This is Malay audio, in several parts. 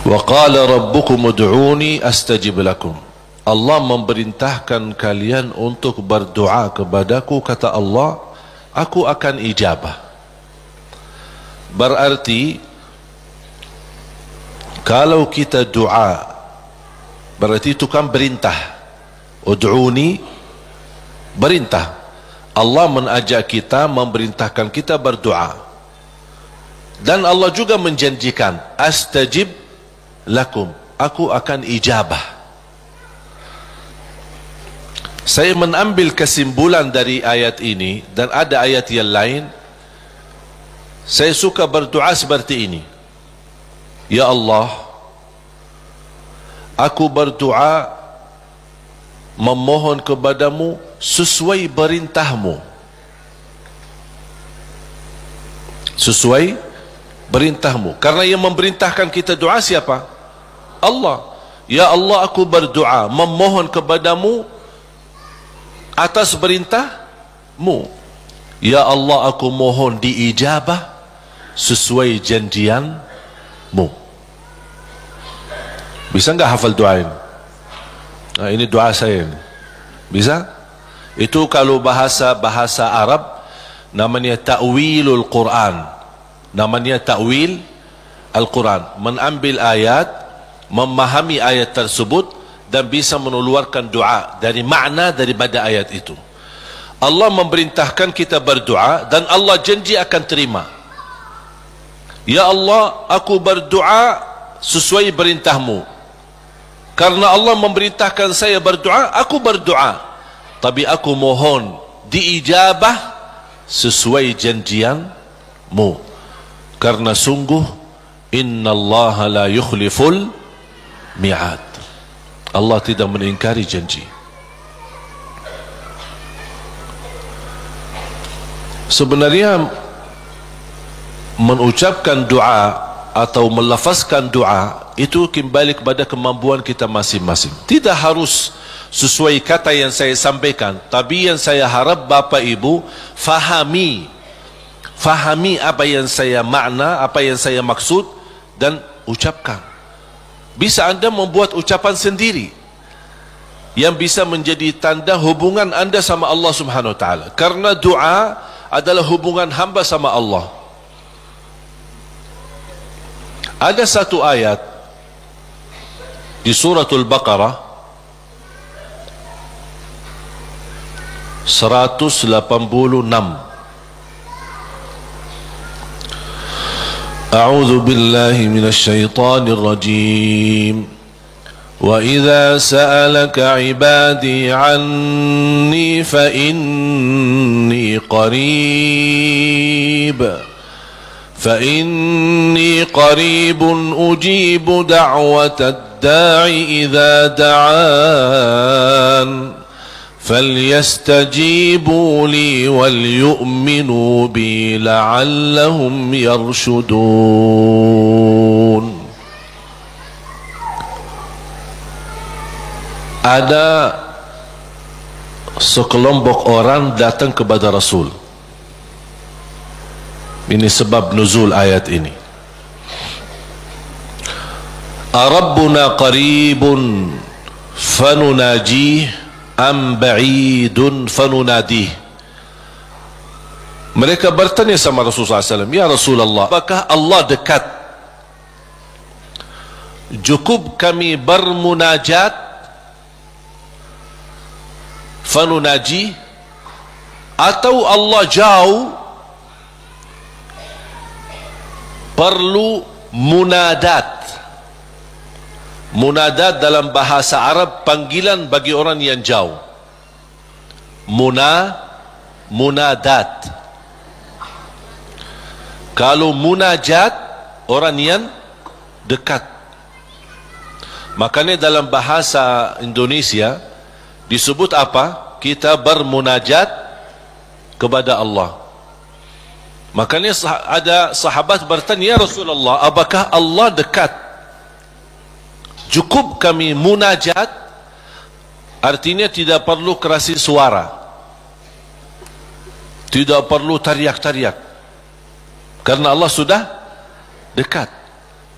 Wa qala rabbukum ud'uni astajib lakum. Allah memerintahkan kalian untuk berdoa kepadaku, kata Allah, aku akan ijabah. Berarti kalau kita doa, berarti itu kan perintah. Ud'uni, perintah. Allah mengajak kita, memerintahkan kita berdoa. Dan Allah juga menjanjikan, astajib lakum, aku akan ijabah. Saya mengambil kesimpulan dari ayat ini, dan ada ayat yang lain. Saya suka berdoa seperti ini. Ya Allah, aku berdoa memohon kepadamu sesuai perintahmu. Sesuai perintahmu. Karena yang memerintahkan kita doa siapa? Allah. Ya Allah, aku berdoa memohon kepadamu atas perintahmu. Ya Allah, aku mohon diijabah sesuai janjianmu. Bisa enggak hafal doa ini? Nah, ini doa saya ini. Bisa? Itu kalau bahasa Arab namanya ta'wilul Quran. Namanya ta'wil Al-Quran. Mengambil ayat, memahami ayat tersebut dan bisa mengeluarkan doa dari makna daripada ayat itu. Allah memerintahkan kita berdoa dan Allah janji akan terima. Ya Allah, aku berdoa sesuai perintahmu. Karena Allah memerintahkan saya berdoa, aku berdoa. Tapi aku mohon diijabah sesuai janjianmu. Karena sungguh innallaha la yukhliful mi'ad. Allah tidak mengingkari janji. Sebenarnya mengucapkan doa atau melafazkan doa itu kembali kepada kemampuan kita masing-masing. Tidak harus sesuai kata yang saya sampaikan, tapi yang saya harap Bapak Ibu fahami apa yang saya makna, apa yang saya maksud, dan ucapkan. Bisa Anda membuat ucapan sendiri yang bisa menjadi tanda hubungan Anda sama Allah Subhanahu wa taala. Karena doa adalah hubungan hamba sama Allah. Ada satu ayat di suratul Baqarah 186. A'udzu billahi minasy syaithanir rajim. Wa idza sa'alaka 'ibadi 'anni fa inni qarib. فإني قريب أجيب دعوة الداع إذا دعان فليستجيبوا لي وليؤمنوا بي لعلهم يرشدون. Ada sekelompok orang datang kepada Rasul. Ini sebab nuzul ayat ini. Arabbuna qaribun fanunajih am ba'idun fanunadih. Mereka bertanya sama Rasulullah SAW, ya Rasulullah, apakah Allah dekat? Cukup kami bermunajat fanunajih, atau Allah jauh perlu munadat. Munadat dalam bahasa Arab panggilan bagi orang yang jauh. Munadat. Kalau munajat orang yang dekat. Makanya dalam bahasa Indonesia disebut apa? Kita bermunajat kepada Allah. Makanya ada sahabat bertanya, ya Rasulullah, apakah Allah dekat? Cukup kami munajat, artinya tidak perlu kerasi suara, tidak perlu teriak-teriak, karena Allah sudah dekat.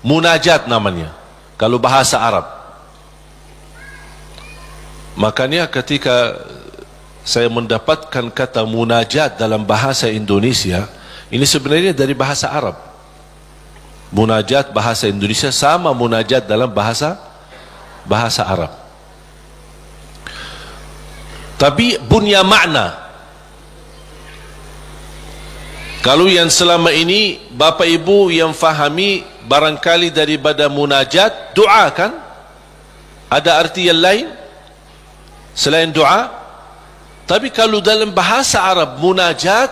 Munajat namanya. kalau bahasa Arab. Makanya ketika saya mendapatkan kata munajat dalam bahasa Indonesia, ini sebenarnya dari bahasa Arab. Munajat bahasa Indonesia sama munajat dalam bahasa Arab. Tapi punya makna. Kalau yang selama ini Bapak Ibu yang fahami barangkali daripada munajat, doa kan? Ada arti yang lain selain doa? Tapi kalau dalam bahasa Arab munajat,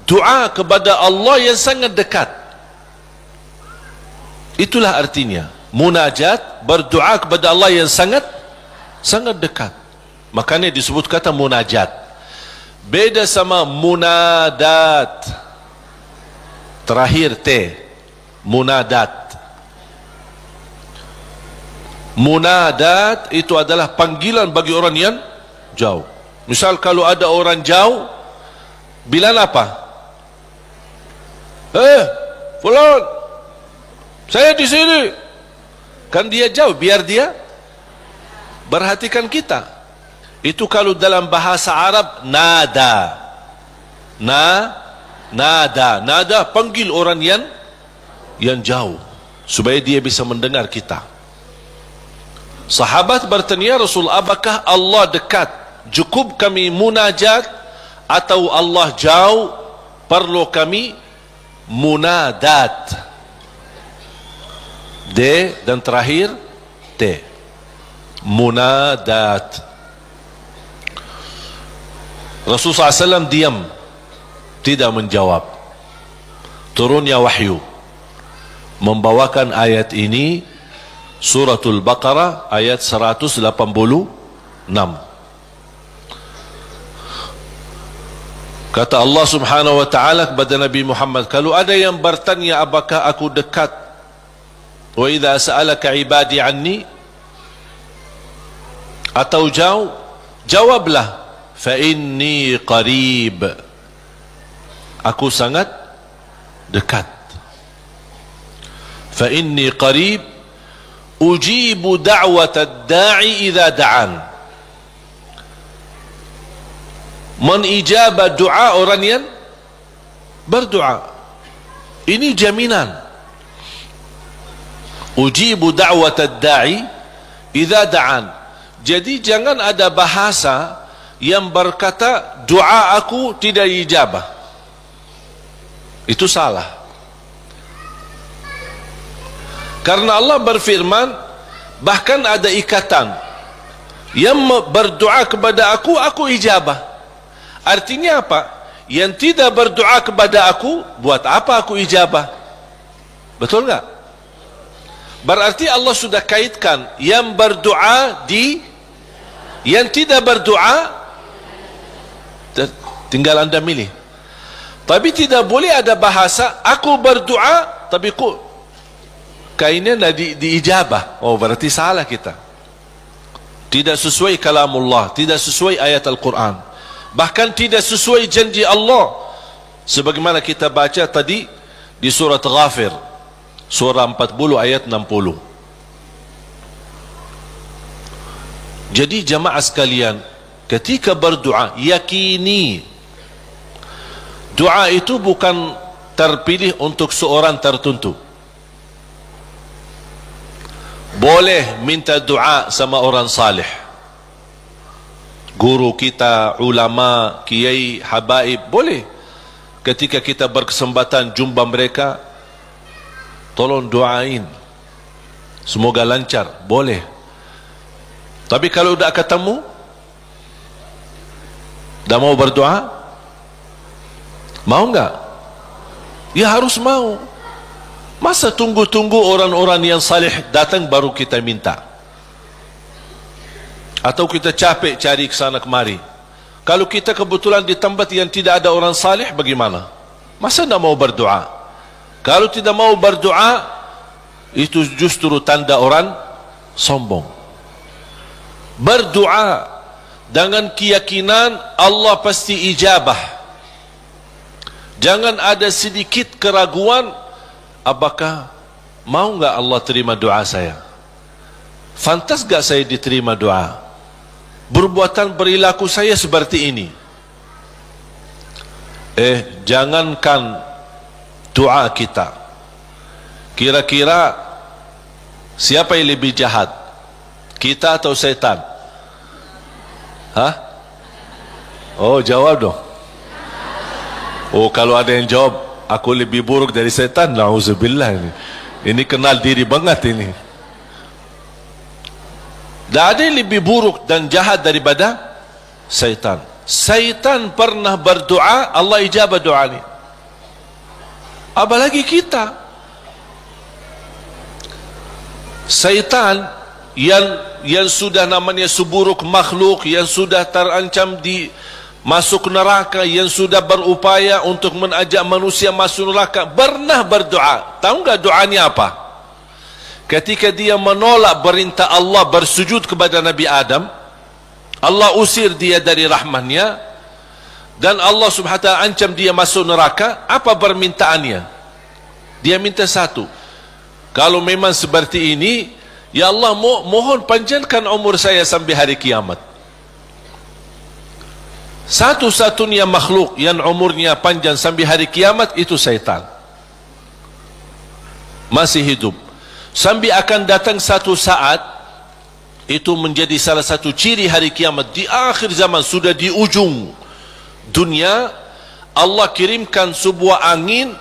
doa kepada Allah yang sangat dekat. Itulah artinya. Munajat, berdoa kepada Allah yang sangat dekat. Makanya disebut kata munajat. Beda sama munadat. Terakhir T. Munadat. Munadat itu adalah panggilan bagi orang yang jauh. Misal kalau ada orang jauh, bilang apa? Fulan, saya di sini. Kan dia jauh, biar dia perhatikan kita. Itu kalau dalam bahasa Arab nada. Nada panggil orang yang jauh supaya dia bisa mendengar kita. Sahabat bertanya, Rasul, apakah Allah dekat? Cukup kami munajat atau Allah jauh? Perlu kami munadat. D dan terakhir T. Munadat. Rasulullah SAW diam, tidak menjawab. Turunnya wahyu membawakan ayat ini, Suratul Baqarah ayat 186. Kata Allah Subhanahu wa taala kepada Nabi Muhammad, kalau ada yang bertanya apakah aku dekat, wa idza sa'alaka ibadi anni, atau jauh, jawablah, fa inni qarib, aku sangat dekat. Fa inni qarib ujibu da'watad da'i idza da'an. Menijabah doa orang yang berdoa. Ini jaminan. Ujibu da'watad da'i idza da'an. Jadi jangan ada bahasa yang berkata doa aku tidak dijabah. Itu salah. Karena Allah berfirman, bahkan ada ikatan, yang berdoa kepada aku ijabah. Artinya apa? Yang tidak berdoa kepada aku, buat apa aku ijabah? Betul enggak? Berarti Allah sudah kaitkan yang berdoa di, yang tidak berdoa tinggal anda milih. Tapi tidak boleh ada bahasa aku berdoa tapi kainnya diijabah. Oh, berarti salah kita. Tidak sesuai kalamullah, tidak sesuai ayat Al-Quran, bahkan tidak sesuai janji Allah, sebagaimana kita baca tadi di surat Ghafir, surah 40 ayat 60. Jadi jamaah sekalian, ketika berdoa, yakini doa itu bukan terpilih untuk seorang tertentu. Boleh minta doa sama orang salih, guru kita, ulama, kiai, habaib, boleh. Ketika kita berkesempatan jumpa mereka, tolong doain, semoga lancar, boleh. Tapi kalau udah ketemu, dah mau berdoa, mau enggak? Ya harus mau. Masa tunggu-tunggu orang-orang yang salih datang baru kita minta? Atau kita capek cari ke sana kemari? Kalau kita kebetulan di tempat yang tidak ada orang salih, bagaimana? Masa tidak mau berdoa? Kalau tidak mau berdoa, itu justru tanda orang sombong. Berdoa dengan keyakinan Allah pasti ijabah. Jangan ada sedikit keraguan, apakah mau enggak Allah terima doa saya? Fantas gak saya diterima doa? Perbuatan perilaku saya seperti ini. Jangankan doa kita, kira-kira siapa yang lebih jahat, kita atau setan? Hah? Oh, jawab dong. Oh, kalau ada yang jawab aku lebih buruk dari setan, na'udzubillah, ini kenal diri banget ini. Tak ada yang lebih buruk dan jahat daripada syaitan. Syaitan pernah berdoa, Allah ijabah doa ni. Apalagi kita. Syaitan yang sudah namanya seburuk makhluk, yang sudah terancam di masuk neraka, yang sudah berupaya untuk mengajak manusia masuk neraka, pernah berdoa. Tahu enggak doanya apa? Ketika dia menolak perintah Allah bersujud kepada Nabi Adam, Allah usir dia dari rahmannya, dan Allah subhanahu wa ta'ala ancam dia masuk neraka. Apa permintaannya? Dia minta satu, kalau memang seperti ini, ya Allah, mohon panjangkan umur saya sampai hari kiamat. Satu-satunya makhluk yang umurnya panjang sampai hari kiamat itu syaitan. Masih hidup. Sampai akan datang satu saat, itu menjadi salah satu ciri hari kiamat. Di akhir zaman, sudah di ujung dunia, Allah kirimkan sebuah angin.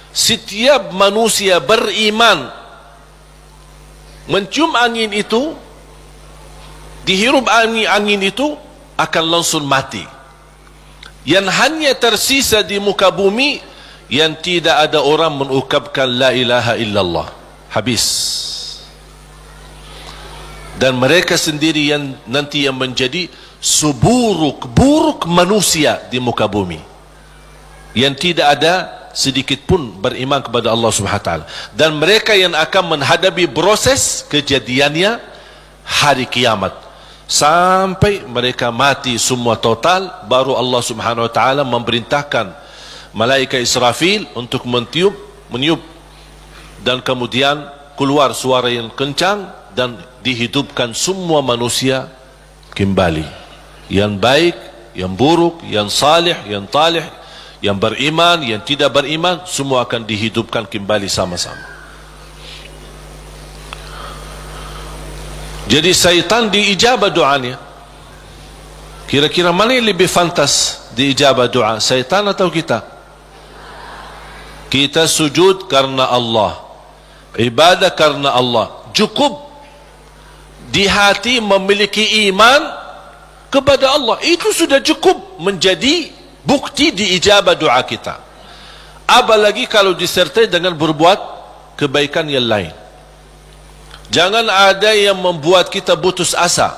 Setiap manusia beriman mencium angin itu, dihirup angin itu, akan langsung mati. Yang hanya tersisa di muka bumi, yang tidak ada orang mengucapkan la ilaha illallah. Habis. Dan mereka sendiri yang nanti yang menjadi seburuk-buruk manusia di muka bumi, yang tidak ada sedikit pun beriman kepada Allah subhanahu wa ta'ala. Dan mereka yang akan menghadapi proses kejadiannya hari kiamat, sampai mereka mati semua total, baru Allah subhanahu wa ta'ala memerintahkan malaikat Israfil untuk meniup, dan kemudian keluar suara yang kencang, dan dihidupkan semua manusia kembali, yang baik, yang buruk, yang salih, yang talih, yang beriman, yang tidak beriman, semua akan dihidupkan kembali sama-sama. Jadi syaitan diijabah doanya. Kira-kira mana yang lebih fantas diijabah doa, syaitan atau kita? Kita sujud karena Allah, ibadah karena Allah, cukup di hati memiliki iman kepada Allah, itu sudah cukup menjadi bukti diijabah doa kita. Apalagi kalau disertai dengan berbuat kebaikan yang lain. Jangan ada yang membuat kita putus asa.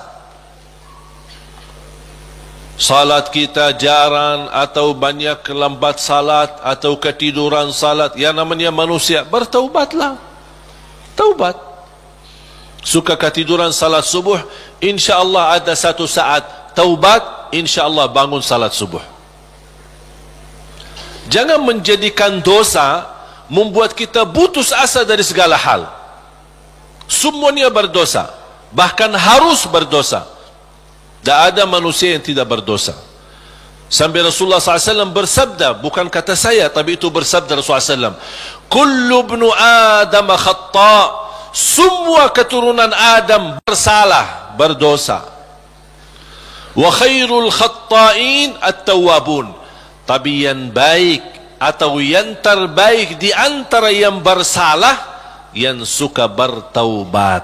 Salat kita jarang, atau banyak lambat salat, atau ketiduran salat. Yang namanya manusia, bertaubatlah. Taubat. Suka ketiduran salat subuh, insya-Allah ada satu saat taubat, insya-Allah bangun salat subuh. Jangan menjadikan dosa membuat kita putus asa dari segala hal. Semuanya berdosa, bahkan harus berdosa. Tak ada manusia yang tidak berdosa. Sampai Rasulullah SAW bersabda, bukan kata saya, tapi itu bersabda Rasulullah SAW, kullu ibnu Adam khata', semua keturunan Adam bersalah, berdosa. Wa khairul khatta'in at-tawwabun, tapi yang baik atau yang terbaik di antara yang bersalah, yang suka bertaubat.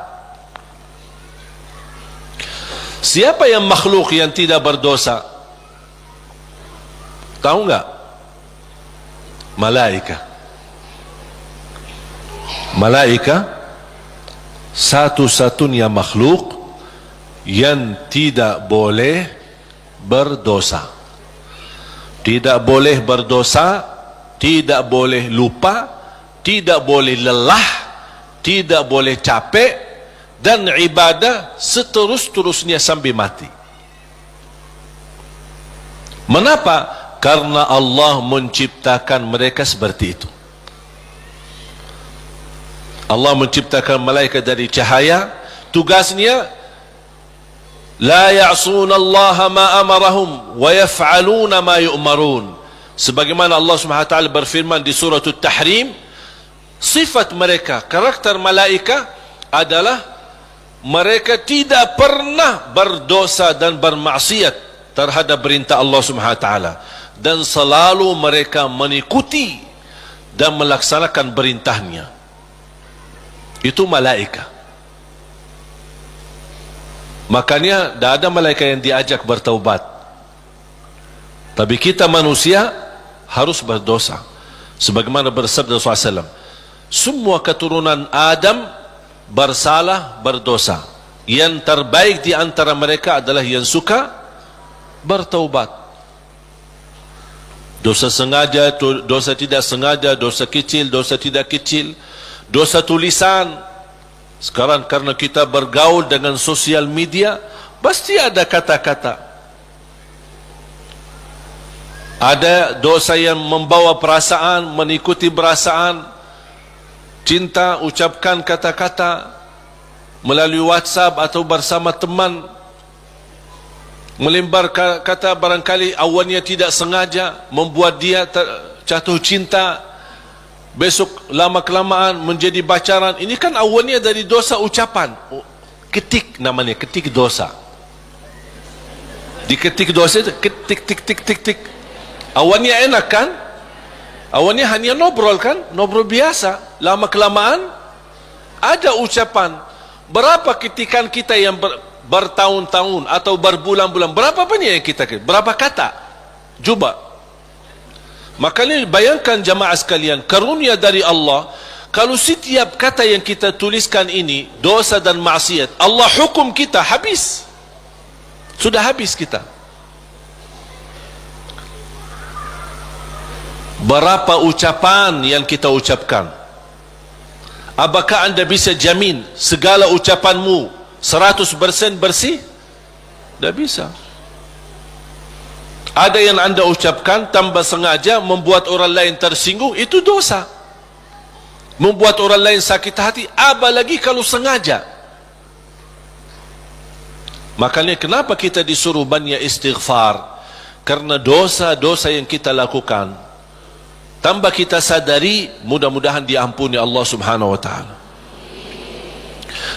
Siapa yang makhluk yang tidak berdosa? Tahu enggak? Malaika. Malaika satu-satunya makhluk yang tidak boleh berdosa. Tidak boleh berdosa, tidak boleh lupa, tidak boleh lelah, tidak boleh capek, dan ibadah seterus-terusnya sampai mati. Mengapa? Karena Allah menciptakan mereka seperti itu. Allah menciptakan malaikat dari cahaya, tugasnya la ya'suna Allah ma amarahum wa yaf'aluna ma yu'marun. Sebagaimana Allah Subhanahu wa taala berfirman di surah At-Tahrim, sifat mereka, karakter malaika adalah mereka tidak pernah berdosa dan bermaksiat terhadap perintah Allah Subhanahu wa taala, dan selalu mereka mengikuti dan melaksanakan perintahnya. Itu malaika. Makanya tidak ada malaikat yang diajak bertaubat, tapi kita manusia harus berdosa. Sebagaimana bersabda Rasulullah SAW, semua keturunan Adam bersalah, berdosa. Yang terbaik di antara mereka adalah yang suka bertaubat. Dosa sengaja, dosa tidak sengaja, dosa kecil, dosa tidak kecil, dosa tulisan. Sekarang karena kita bergaul dengan sosial media, pasti ada kata-kata. Ada dosa yang membawa perasaan, mengikuti perasaan, cinta, ucapkan kata-kata melalui WhatsApp atau bersama teman, melembar kata barangkali awalnya tidak sengaja membuat dia jatuh cinta, besok lama-kelamaan menjadi pacaran. Ini kan awalnya dari dosa ucapan. Ketik namanya, ketik dosa. Diketik dosa itu, ketik, tik, tik, tik, tik. Awalnya enak kan? Awalnya hanya ngobrol kan? Ngobrol biasa. Lama-kelamaan ada ucapan. Berapa ketikan kita yang bertahun-tahun atau berbulan-bulan, berapa banyak yang kita, berapa kata? Coba. Makanya bayangkan jamaah sekalian, karunia dari Allah. Kalau setiap kata yang kita tuliskan ini dosa dan maksiat, Allah hukum kita habis. Sudah habis kita. Berapa ucapan yang kita ucapkan? Apakah anda bisa jamin segala ucapanmu 100% bersih? Tidak bisa. Ada yang anda ucapkan tanpa sengaja membuat orang lain tersinggung, itu dosa. Membuat orang lain sakit hati, apalagi kalau sengaja. Makanya kenapa kita disuruh banyak istighfar? Karena dosa-dosa yang kita lakukan, tanpa kita sadari, mudah-mudahan diampuni Allah Subhanahu wa taala.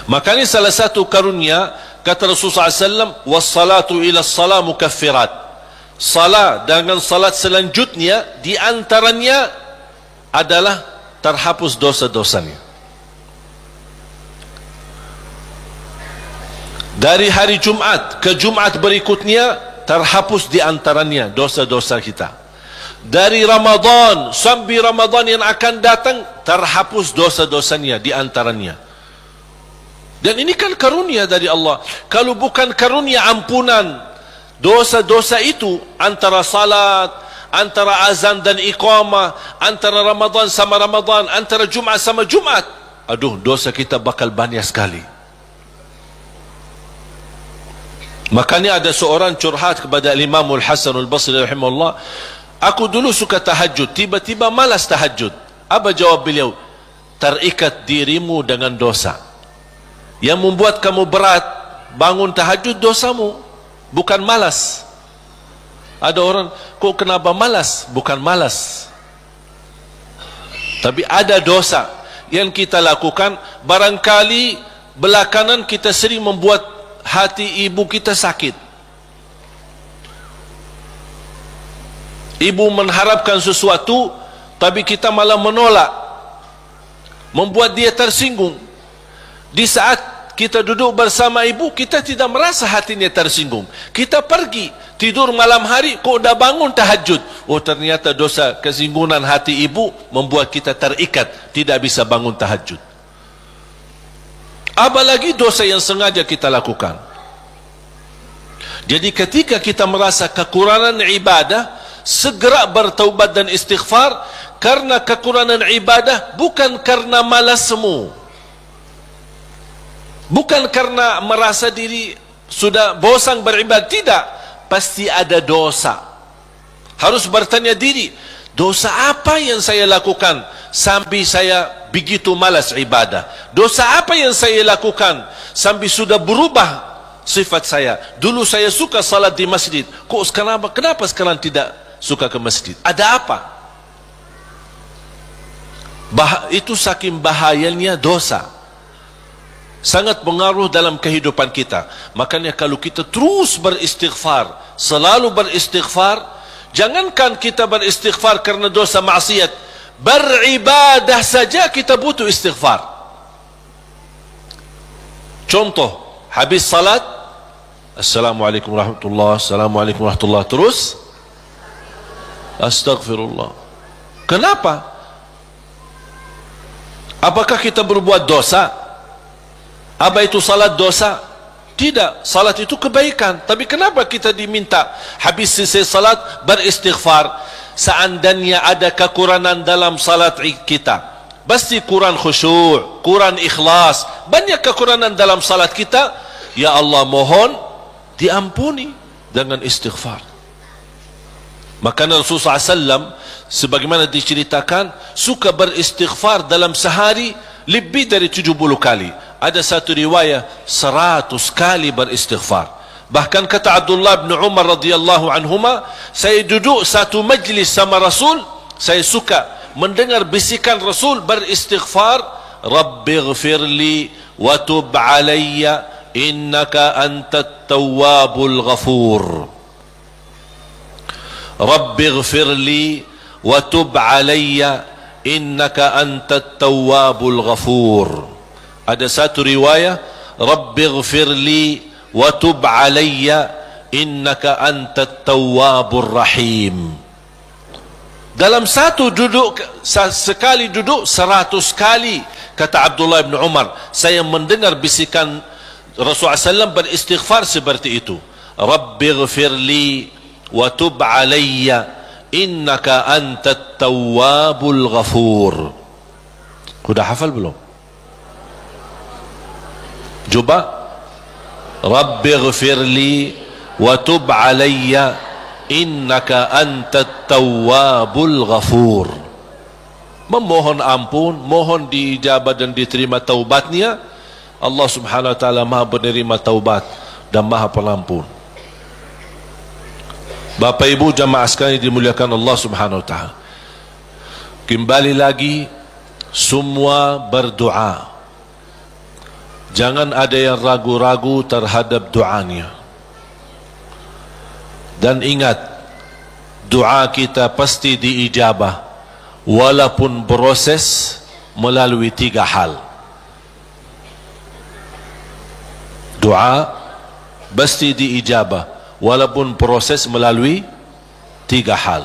Makanya salah satu karunia, kata Rasulullah SAW, wassalatu ila salat mukaffirat. Salat dengan salat selanjutnya di antaranya adalah terhapus dosa-dosanya. Dari hari Jumat ke Jumat berikutnya terhapus di antaranya dosa-dosa kita. Dari Ramadan sampai Ramadan yang akan datang terhapus dosa-dosanya di antaranya. Dan ini kan karunia dari Allah. Kalau bukan karunia ampunan dosa-dosa itu, antara salat, antara azan dan iqamah, antara Ramadan sama Ramadan, antara Jumat sama Jumat, aduh, dosa kita bakal banyak sekali. Makanya ada seorang curhat kepada Imam Al-Hasan Al-Basri rahimahullah, aku dulu suka tahajud, tiba-tiba malas tahajud. Apa jawab beliau? Terikat dirimu dengan dosa. Yang membuat kamu berat bangun tahajud dosamu, bukan malas. Ada orang, kok kenapa malas? Bukan malas, tapi ada dosa yang kita lakukan. Barangkali belakangan kita sering membuat hati ibu kita sakit. Ibu mengharapkan sesuatu, tapi kita malah menolak, membuat dia tersinggung. Di saat kita duduk bersama ibu, kita tidak merasa hatinya tersinggung. Kita pergi tidur malam hari, kok udah bangun tahajud. Oh, ternyata dosa kesinggungan hati ibu membuat kita terikat, tidak bisa bangun tahajud. Apalagi dosa yang sengaja kita lakukan. Jadi ketika kita merasa kekurangan ibadah, segera bertaubat dan istighfar. Karena kekurangan ibadah bukan karena malasmu, bukan karena merasa diri sudah bosan beribadah, tidak. Pasti ada dosa. Harus bertanya diri, Dosa apa yang saya lakukan sampai saya begitu malas ibadah? Dosa apa yang saya lakukan sampai sudah berubah sifat saya? Dulu saya suka salat di masjid, kok kenapa sekarang tidak suka ke masjid? Ada apa? Itu saking bahayanya dosa, sangat pengaruh dalam kehidupan kita. Makanya kalau kita terus beristighfar, selalu beristighfar, jangankan kita beristighfar kerana dosa maksiat, beribadah saja kita butuh istighfar. Contoh, habis salat, Assalamualaikum warahmatullahi, Assalamualaikum warahmatullahi, terus Astaghfirullah. Kenapa? Apakah kita berbuat dosa? Apa itu salat dosa? Tidak, salat itu kebaikan. Tapi kenapa kita diminta habis selesai salat beristighfar? Seandainya ada kekurangan dalam salat kita, pasti kurang khusyuk, kurang ikhlas, banyak kekurangan dalam salat kita, ya Allah mohon diampuni dengan istighfar. Maka Rasulullah SAW sebagaimana diceritakan suka beristighfar dalam sehari lebih dari 70 kali. Ada satu riwayat 100 kali beristighfar. Bahkan kata Abdullah bin Umar radhiyallahu anhuma, saya duduk satu majlis sama Rasul, saya suka mendengar bisikan Rasul beristighfar, Rabbighfirli wa tub alayya innaka antat tawwabul ghafur. Rabbighfirli wa tub alayya innaka antat tawwabul ghafur. Ada satu riwayat, Rabbighfirli wa tub alayya innaka antat tawwabur rahim. Dalam satu duduk, sekali duduk 100 kali, kata Abdullah bin Umar, saya mendengar bisikan Rasulullah SAW beristighfar seperti itu. Rabbighfirli wa tub alayya innaka antat tawwabul ghafur. Sudah hafal belum? Coba, Rabbighfirli wa tub alayya innaka antat tawwabul ghafur. Memohon ampun, mohon diijabah dan diterima taubatnya. Allah Subhanahu wa taala Maha penerima taubat dan Maha pengampun. Bapak Ibu jamaah sekalian dimuliakan Allah Subhanahu wa taala. Kembali lagi, semua berdoa. Jangan ada yang ragu-ragu terhadap doanya. Dan ingat, doa kita pasti diijabah walaupun proses melalui 3 hal. Doa pasti diijabah walaupun proses melalui 3 hal.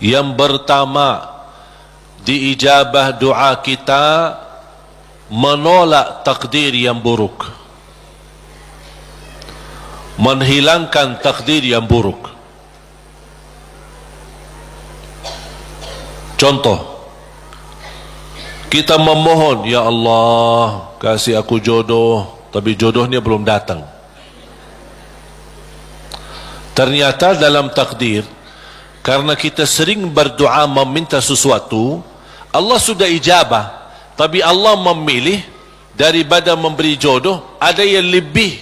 Yang pertama, diijabah doa kita menolak takdir yang buruk, menghilangkan takdir yang buruk. Contoh, kita memohon, ya Allah kasih aku jodoh, tapi jodohnya belum datang. Ternyata dalam takdir, karena kita sering berdoa meminta sesuatu, Allah sudah ijabah, tapi Allah memilih daripada memberi jodoh, ada yang lebih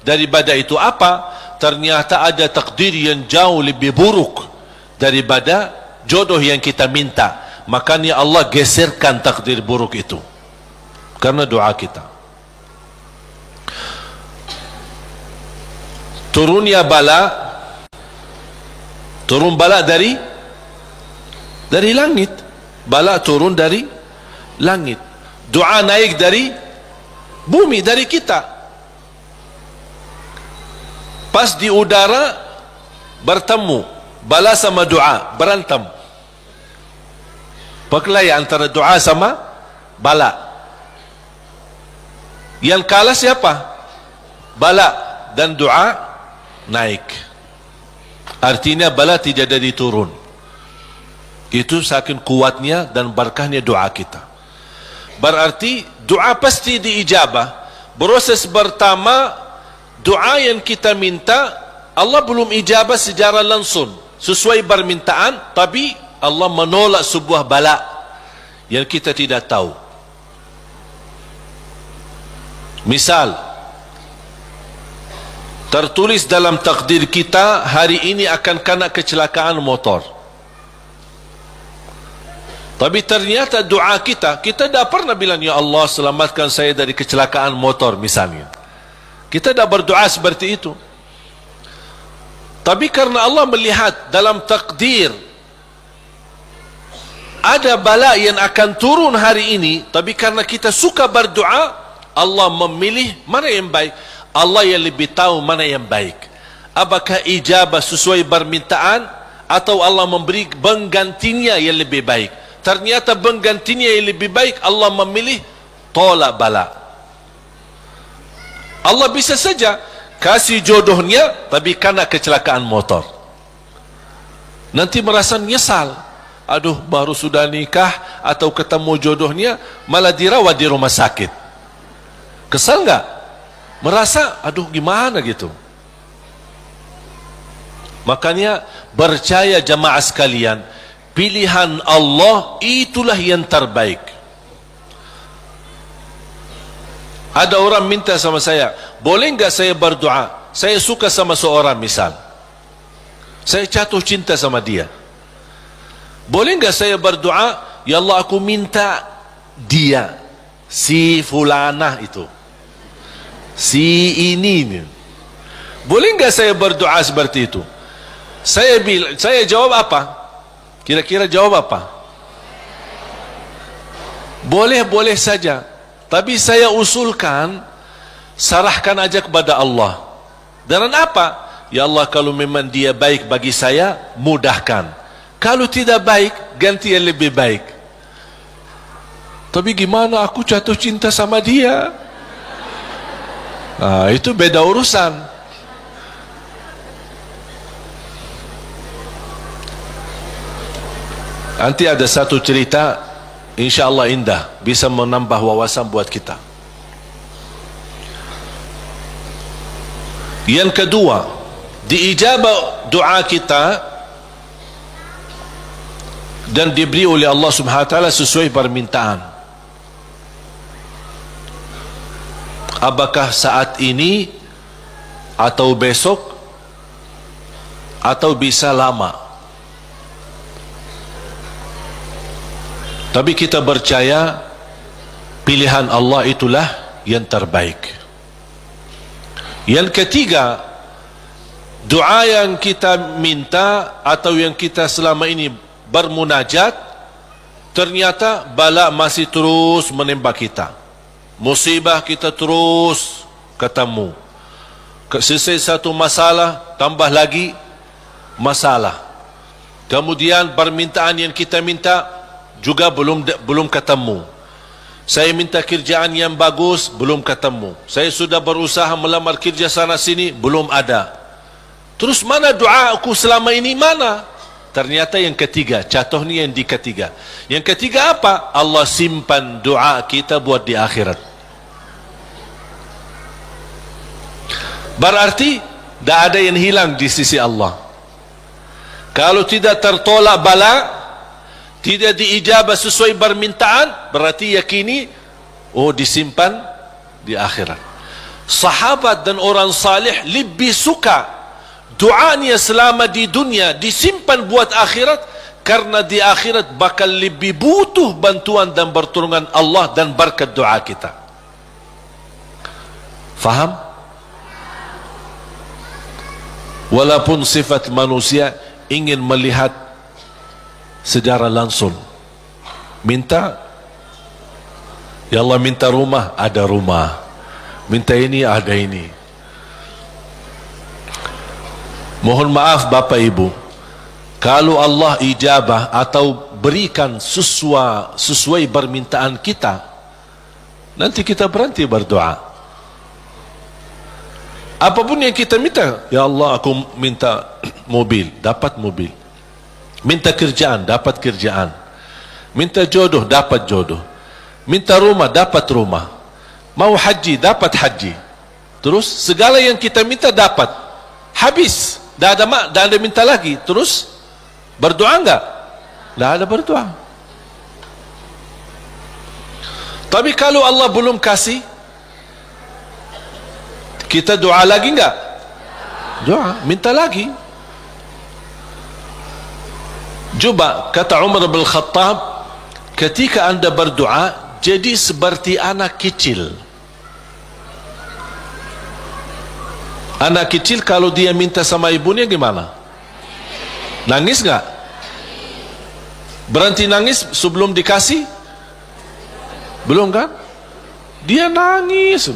daripada itu. Apa? Ternyata ada takdir yang jauh lebih buruk daripada jodoh yang kita minta. Makanya Allah geserkan takdir buruk itu karena doa kita. Turunnya bala, turun bala dari langit. Bala turun dari langit. Doa naik dari bumi, dari kita. Pas di udara bertemu, bala sama doa berantem. Perkelahi antara doa sama bala. Yang kalah siapa? Bala, dan doa naik. Artinya bala tidak jadi turun. Itu saking kuatnya dan berkahnya doa kita. Berarti doa pasti diijabah. Proses pertama, doa yang kita minta Allah belum ijabah secara langsung, sesuai permintaan, tapi Allah menolak sebuah bala yang kita tidak tahu. Misal, tertulis dalam takdir kita hari ini akan kena kecelakaan motor. Tapi ternyata doa kita tidak pernah bilang, ya Allah selamatkan saya dari kecelakaan motor misalnya. Kita tidak berdoa seperti itu. Tapi karena Allah melihat dalam takdir ada bala yang akan turun hari ini, tapi karena kita suka berdoa, Allah memilih mana yang baik. Allah yang lebih tahu mana yang baik. Apakah ijabah sesuai permintaan atau Allah memberi penggantinya yang lebih baik. Ternyata penggantinya yang lebih baik, Allah memilih tolak bala. Allah bisa saja kasih jodohnya tapi kena kecelakaan motor. Nanti merasa nyesal. Aduh, baru sudah nikah atau ketemu jodohnya malah dirawat di rumah sakit. Kesal enggak? Merasa aduh gimana gitu. Makanya percaya jamaah sekalian, pilihan Allah itulah yang terbaik. Ada orang minta sama saya, boleh enggak saya berdoa? Saya suka sama seorang misal. Saya jatuh cinta sama dia. Boleh enggak saya berdoa, ya Allah aku minta dia, si fulanah itu, si ini. Boleh enggak saya berdoa seperti itu? Saya jawab apa? Kira-kira jawab apa? Boleh saja. Tapi saya usulkan, serahkan aja kepada Allah. Dan apa? Ya Allah, kalau memang dia baik bagi saya, mudahkan. Kalau tidak baik, ganti yang lebih baik. Tapi gimana aku jatuh cinta sama dia? Nah, itu beda urusan. Nanti ada satu cerita, insyaAllah indah, bisa menambah wawasan buat kita. Yang kedua, diijabah doa kita dan diberi oleh Allah Subhanahu wa taala sesuai permintaan. Apakah saat ini atau besok atau bisa lama? Tapi kita percaya pilihan Allah itulah yang terbaik. Yang ketiga, doa yang kita minta atau yang kita selama ini bermunajat, ternyata bala masih terus menimpa kita. Musibah kita terus ketemu. Selesai satu masalah, tambah lagi masalah. Kemudian permintaan yang kita minta juga belum ketemu. Saya minta kerjaan yang bagus, belum ketemu. Saya sudah berusaha melamar kerja sana sini, belum ada. Terus mana doa aku selama ini, mana? Ternyata yang ketiga, jatuh ni yang di ketiga. Yang ketiga apa? Allah simpan doa kita buat di akhirat. Berarti tidak ada yang hilang di sisi Allah. Kalau tidak tertolak bala, tidak diijabah sesuai permintaan, berarti yakini disimpan di akhirat. Sahabat dan orang salih lebih suka doanya selama di dunia disimpan buat akhirat, karena di akhirat bakal lebih butuh bantuan dan pertolongan Allah dan berkat doa kita. Faham? Walaupun sifat manusia ingin melihat secara langsung, minta, ya Allah minta rumah, ada rumah. Minta ini, ada ini. Mohon maaf Bapak Ibu, kalau Allah ijabah atau berikan sesuai permintaan kita, nanti kita berhenti berdoa. Apapun yang kita minta, ya Allah aku minta mobil, dapat mobil. Minta kerjaan, dapat kerjaan. Minta jodoh, dapat jodoh. Minta rumah, dapat rumah. Mau haji, dapat haji. Terus segala yang kita minta dapat. Habis, dah ada minta lagi. Terus Berdoa enggak? Tidak ada berdoa. Tapi kalau Allah belum kasih, kita doa lagi enggak? Doa, minta lagi. Coba kata Umar bin Khattab, ketika anda berdoa jadi seperti anak kecil. Anak kecil kalau dia minta sama ibunya gimana? Nangis enggak? Berhenti nangis sebelum dikasih? Belum kan? Dia nangis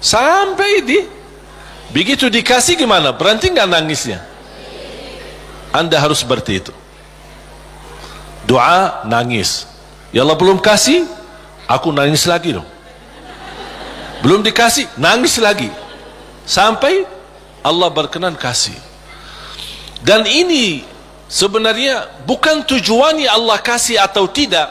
sampai begitu dikasih gimana? Berhenti enggak nangisnya? Anda harus seperti itu. Doa, nangis. Ya Allah belum kasih, aku nangis lagi dong. Belum dikasih, nangis lagi. Sampai Allah berkenan kasih. Dan ini sebenarnya bukan tujuannya Allah kasih atau tidak.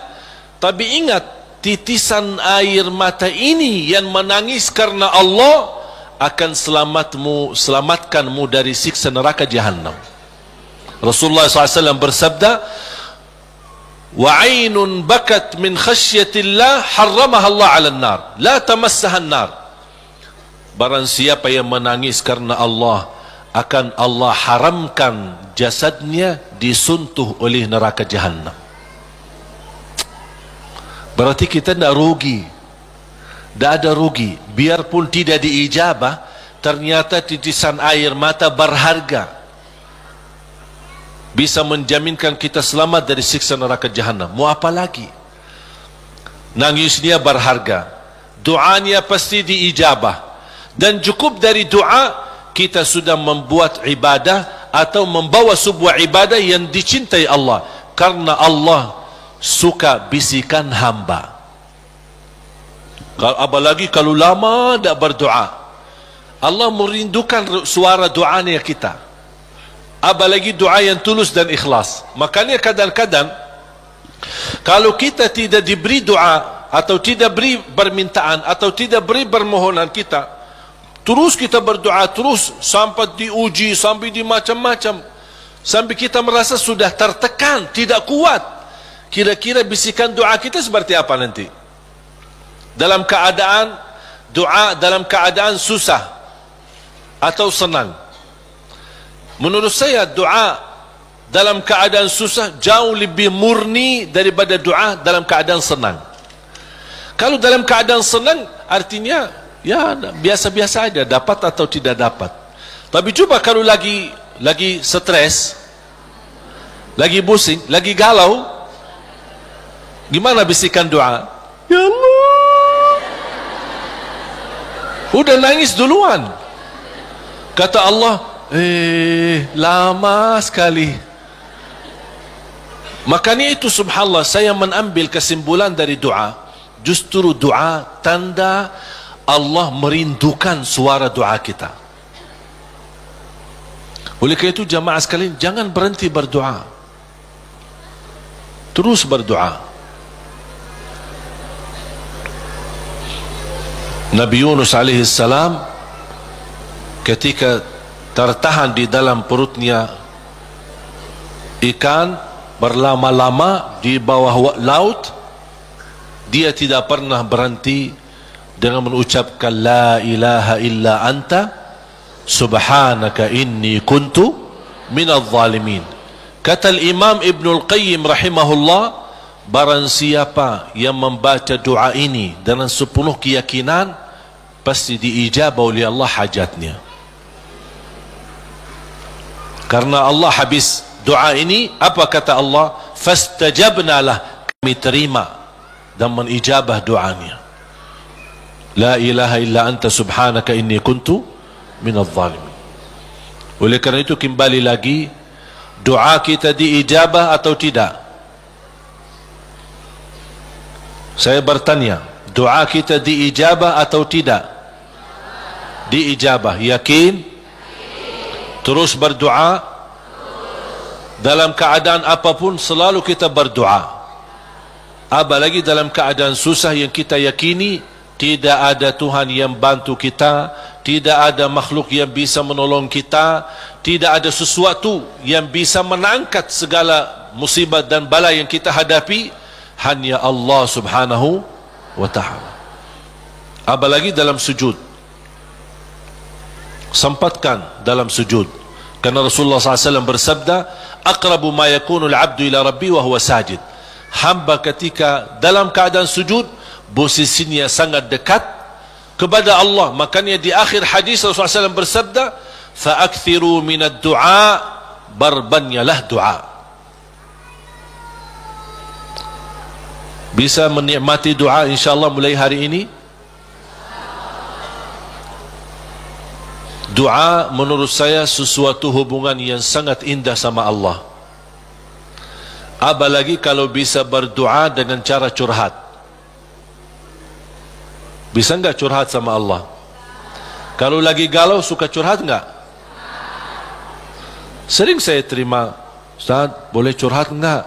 Tapi ingat, titisan air mata ini yang menangis karena Allah akan selamatkanmu dari siksa neraka Jahannam. Rasulullah SAW bersabda, وَعَيْنٌ بَكَتْ مِنْ خَشْيَةِ اللَّهِ حَرَّمَهَا اللَّهُ عَلَى النَّارِ لَا تَمَسَّهَا النَّارِ. Barang siapa yang menangis karena Allah, akan Allah haramkan jasadnya disuntuh oleh neraka Jahannam. Berarti kita tidak rugi. Tidak ada rugi. Biarpun tidak diijabah, ternyata titisan air mata berharga, bisa menjaminkan kita selamat dari siksa neraka Jahannam. Mau apa lagi? Nangisnya berharga, doanya pasti diijabah, dan cukup dari doa kita sudah membuat ibadah atau membawa sebuah ibadah yang dicintai Allah, karena Allah suka bisikan hamba. Apalagi kalau lama tidak berdoa, Allah merindukan suara doanya kita. Apalagi doa yang tulus dan ikhlas. Makanya kadang-kadang kalau kita tidak diberi doa atau tidak beri permintaan atau tidak beri permohonan kita, terus kita berdoa terus sampai diuji, sampai di macam-macam, sampai kita merasa sudah tertekan, tidak kuat. Kira-kira bisikan doa kita seperti apa nanti? Dalam keadaan doa, dalam keadaan susah atau senang? Menurut saya doa dalam keadaan susah jauh lebih murni daripada doa dalam keadaan senang. Kalau dalam keadaan senang artinya ya biasa-biasa aja, dapat atau tidak dapat. Tapi coba kalau lagi stres, lagi pusing, lagi galau, gimana bisikan doa? Ya Allah, udah nangis duluan. Kata Allah, lama sekali. Makanya itu subhanallah, saya mengambil kesimpulan dari doa, justru doa tanda Allah merindukan suara doa kita. Oleh karena itu jamaah sekalian, jangan berhenti berdoa, terus berdoa. Nabi Yunus alaihi salam ketika tertahan di dalam perutnya ikan berlama-lama di bawah laut, dia tidak pernah berhenti dengan mengucapkan la ilaha illa anta subhanaka inni kuntu minadh zalimin. Kata Imam Ibnul Qayyim rahimahullah, barang siapa yang membaca doa ini dengan sepenuh keyakinan, pasti diijabah oleh Allah hajatnya. Karena Allah habis doa ini, apa kata Allah? Fastajabna lah, kami terima dan menijabah doanya. La ilaha illa anta subhanaka inni kuntu minadh zalimin. Oleh kerana itu kembali lagi, doa kita diijabah atau tidak? Saya bertanya, doa kita diijabah atau tidak? Diijabah. Yakin? Terus berdoa. Dalam keadaan apapun selalu kita berdoa. Apalagi dalam keadaan susah yang kita yakini tidak ada Tuhan yang bantu kita, tidak ada makhluk yang bisa menolong kita, tidak ada sesuatu yang bisa mengangkat segala musibah dan bala yang kita hadapi, hanya Allah subhanahu wa ta'ala. Apalagi dalam sujud, sempatkan dalam sujud, karena Rasulullah SAW bersabda, aqrabu ma yakunu al-abdu ila rabbi wa huwa sajid. Hamba ketika dalam keadaan sujud, posisinya sangat dekat kepada Allah. Makanya di akhir hadis Rasulullah SAW bersabda, fa'akthiru minad du'a, barbanyalah doa. Bisa menikmati doa insyaAllah mulai hari ini. Doa menurut saya sesuatu hubungan yang sangat indah sama Allah. Apalagi kalau bisa berdoa dengan cara curhat. Bisa enggak curhat sama Allah? Kalau lagi galau suka curhat enggak? Sering saya terima, Ustaz boleh curhat enggak?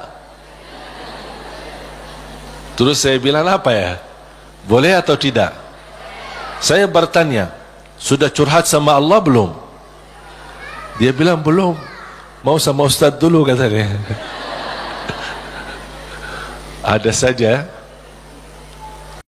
Terus saya bilang apa ya? Boleh atau tidak? Saya bertanya, sudah curhat sama Allah belum? Dia bilang belum. Mau sama Ustaz dulu katanya. Ada saja